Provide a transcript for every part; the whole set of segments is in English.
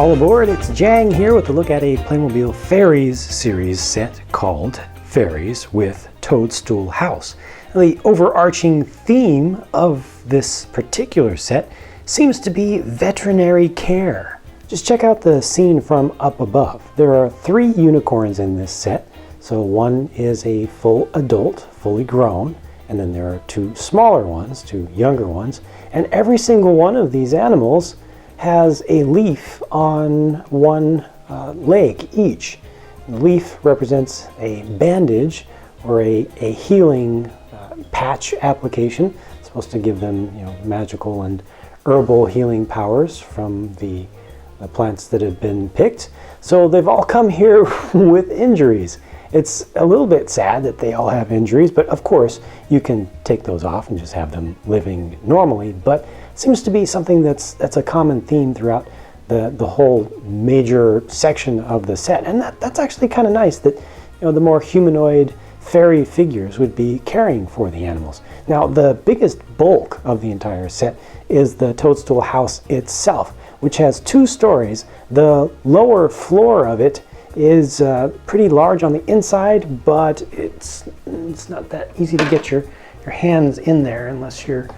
All aboard, it's Jang here with a look at a Playmobil Fairies series set called Fairies with Toadstool House. The overarching theme of this particular set seems to be veterinary care. Just check out the scene from up above. There are 3 unicorns in this set. So one is a full adult, fully grown, and then there are 2 smaller ones, 2 younger ones, and every single one of these animals has a leaf on one leg each. The leaf represents a bandage or a healing patch application. It's supposed to give them, magical and herbal healing powers from the plants that have been picked. So they've all come here with injuries. It's a little bit sad that they all have injuries, but of course you can take those off and just have them living normally. But it seems to be something that's a common theme throughout the whole major section of the set. And that's actually kind of nice that the more humanoid fairy figures would be caring for the animals. Now the biggest bulk of the entire set is the Toadstool House itself, which has 2 stories. The lower floor of it is pretty large on the inside, but it's not that easy to get your hands in there unless you're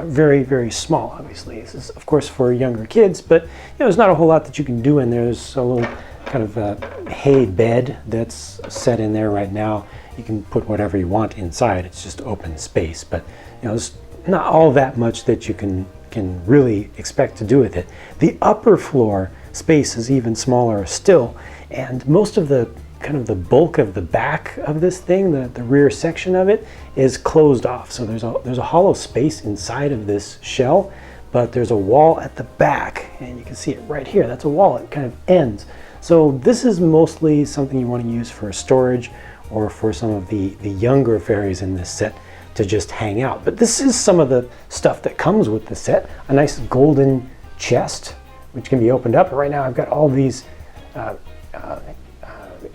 very, very small. Obviously, this is of course for younger kids, but there's not a whole lot that you can do in there. There's a little kind of hay bed that's set in there right now. You can put whatever you want inside. It's just open space, but there's not all that much that you can really expect to do with it. The upper floor space is even smaller still, and most of the the bulk of the back of this thing, the rear section of it, is closed off. So there's a hollow space inside of this shell, but there's a wall at the back, and you can see it right here. That's a wall. It kind of ends. So this is mostly something you want to use for storage or for some of the younger fairies in this set to just hang out. But this is some of the stuff that comes with the set. A nice golden chest, which can be opened up. But right now I've got all these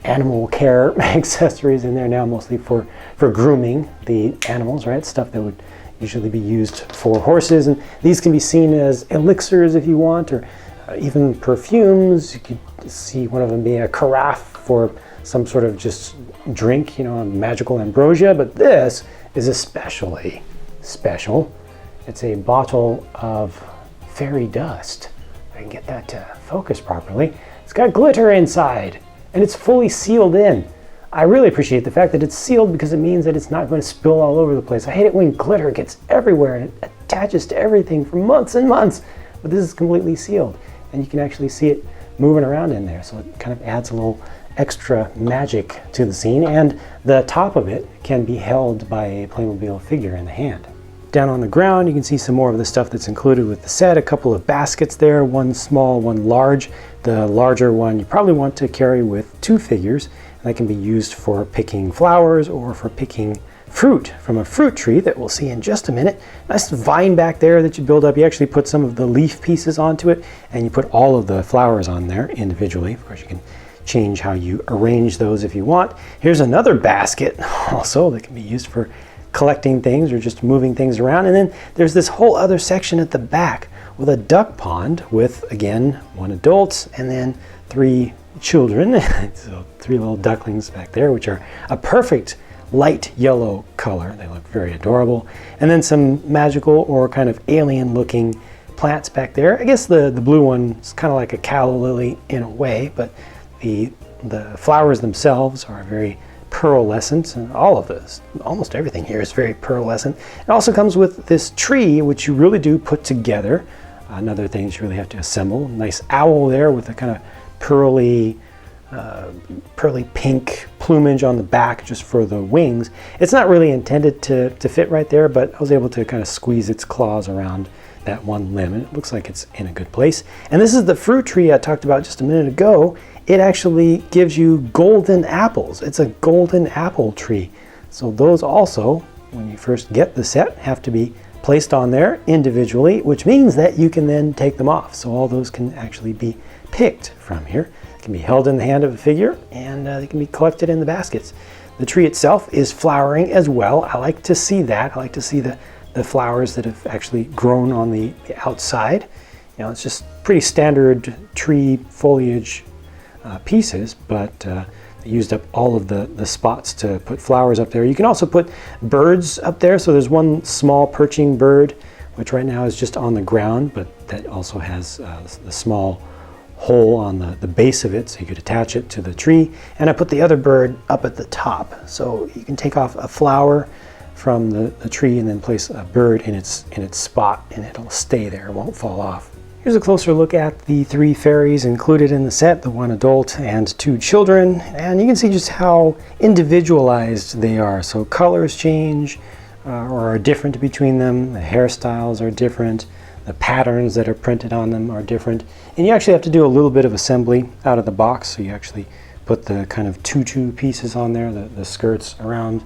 animal care accessories in there now, mostly for grooming the animals, right? Stuff that would usually be used for horses. And these can be seen as elixirs if you want, or even perfumes. You could see one of them being a carafe for some sort of just drink, magical ambrosia. But this is especially special. It's a bottle of fairy dust. If I can get that to focus properly. It's got glitter inside, and it's fully sealed in. I really appreciate the fact that it's sealed because it means that it's not going to spill all over the place. I hate it when glitter gets everywhere and it attaches to everything for months and months. But this is completely sealed, and you can actually see it moving around in there. So it kind of adds a little extra magic to the scene, and the top of it can be held by a Playmobil figure in the hand. Down on the ground you can see some more of the stuff that's included with the set. A couple of baskets there, one small, one large. The larger one you probably want to carry with 2 figures, and that can be used for picking flowers or for picking fruit from a fruit tree that we'll see in just a minute. Nice vine back there that you build up. You actually put some of the leaf pieces onto it, and you put all of the flowers on there individually. Of course you can change how you arrange those if you want. Here's another basket also that can be used for collecting things or just moving things around. And then there's this whole other section at the back with a duck pond with, again, 1 adult and then 3 children. So 3 little ducklings back there, which are a perfect light yellow color. They look very adorable. And then some magical or kind of alien looking plants back there. I guess the blue one is kind of like a calla lily in a way, but the flowers themselves are very pearlescent, and all of this, almost everything here is very pearlescent. It also comes with this tree, which you really do put together. Another thing you really have to assemble. Nice owl there with a kind of pearly pink plumage on the back just for the wings. It's not really intended to fit right there, but I was able to kind of squeeze its claws around that one limb, and it looks like it's in a good place. And this is the fruit tree I talked about just a minute ago. It actually gives you golden apples. It's a golden apple tree. So those also, when you first get the set, have to be placed on there individually, which means that you can then take them off. So all those can actually be picked from here. It can be held in the hand of a figure, and they can be collected in the baskets. The tree itself is flowering as well. I like to see that. I like to see the flowers that have actually grown on the outside. It's just pretty standard tree foliage pieces, but they used up all of the spots to put flowers up there. You can also put birds up there. So there's one small perching bird, which right now is just on the ground, but that also has the small hole on the base of it, so you could attach it to the tree. And I put the other bird up at the top, so you can take off a flower from the tree and then place a bird in its spot, and it'll stay there, it won't fall off. Here's a closer look at the 3 fairies included in the set, the 1 adult and 2 children, and you can see just how individualized they are. So colors change or are different between them, the hairstyles are different, the patterns that are printed on them are different, and you actually have to do a little bit of assembly out of the box. So you actually put the kind of tutu pieces on there, the skirts around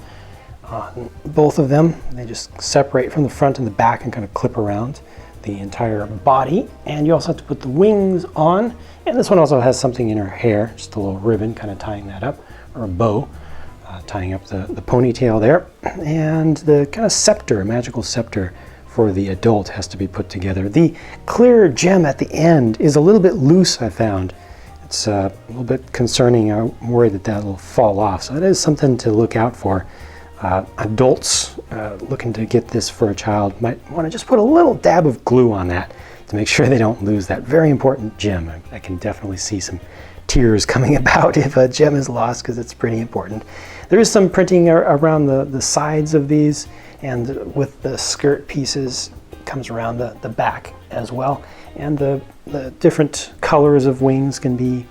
both of them. They just separate from the front and the back and kind of clip around the entire body. And you also have to put the wings on, and this one also has something in her hair, just a little ribbon kind of tying that up, or a bow tying up the ponytail there. And the kind of scepter, magical scepter for the adult has to be put together. The clear gem at the end is a little bit loose, I found. It's a little bit concerning. I'm worried that will fall off, so that is something to look out for. Adults looking to get this for a child might want to just put a little dab of glue on that to make sure they don't lose that very important gem. I can definitely see some tears coming about if a gem is lost, because it's pretty important. There is some printing around the sides of these, and with the skirt pieces comes around the back as well. And the different colors of wings can be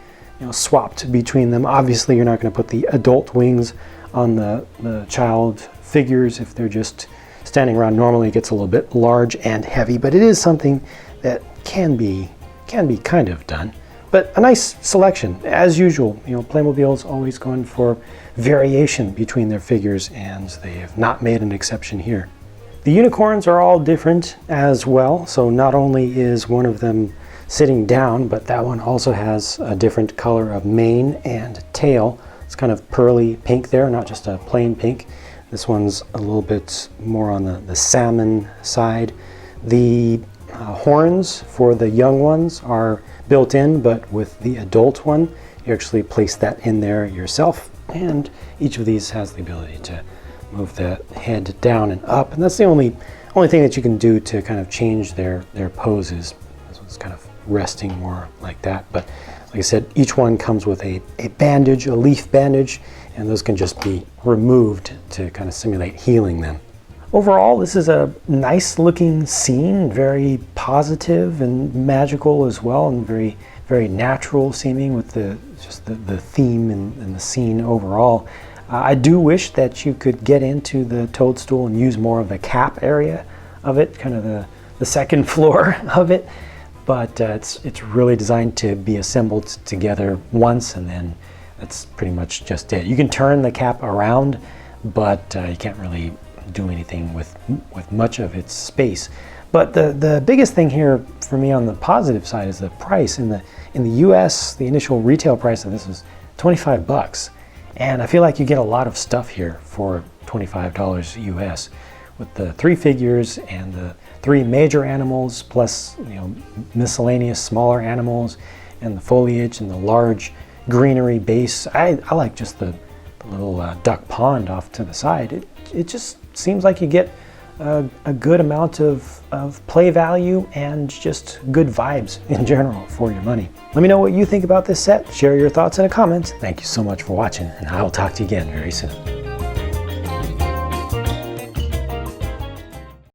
swapped between them. Obviously you're not going to put the adult wings on the child figures. If they're just standing around normally, it gets a little bit large and heavy, but it is something that can be kind of done. But a nice selection, as usual. Playmobil's always going for variation between their figures, and they have not made an exception here. The unicorns are all different as well, so not only is one of them sitting down, but that one also has a different color of mane and tail. It's kind of pearly pink there, not just a plain pink. This one's a little bit more on the salmon side. The horns for the young ones are built in, but with the adult one, you actually place that in there yourself. And each of these has the ability to move the head down and up. And that's the only thing that you can do to kind of change their poses. This one's kind of resting more like that. But like I said, each one comes with a bandage, a leaf bandage, and those can just be removed to kind of simulate healing them. Overall, this is a nice looking scene, very positive and magical as well, and very, very natural seeming with the theme and the scene overall. I do wish that you could get into the Toadstool and use more of the cap area of it, kind of the second floor of it, but it's really designed to be assembled together once, and then that's pretty much just it. You can turn the cap around, but you can't really do anything with much of its space. But the biggest thing here for me on the positive side is the price. In the US, the initial retail price of this was $25, and I feel like you get a lot of stuff here for $25 US, with the 3 figures and the 3 major animals, plus miscellaneous smaller animals, and the foliage and the large greenery base. I like just the little duck pond off to the side. It just seems like you get a good amount of play value and just good vibes in general for your money. Let me know what you think about this set. Share your thoughts in a comment. Thank you so much for watching, and I will talk to you again very soon.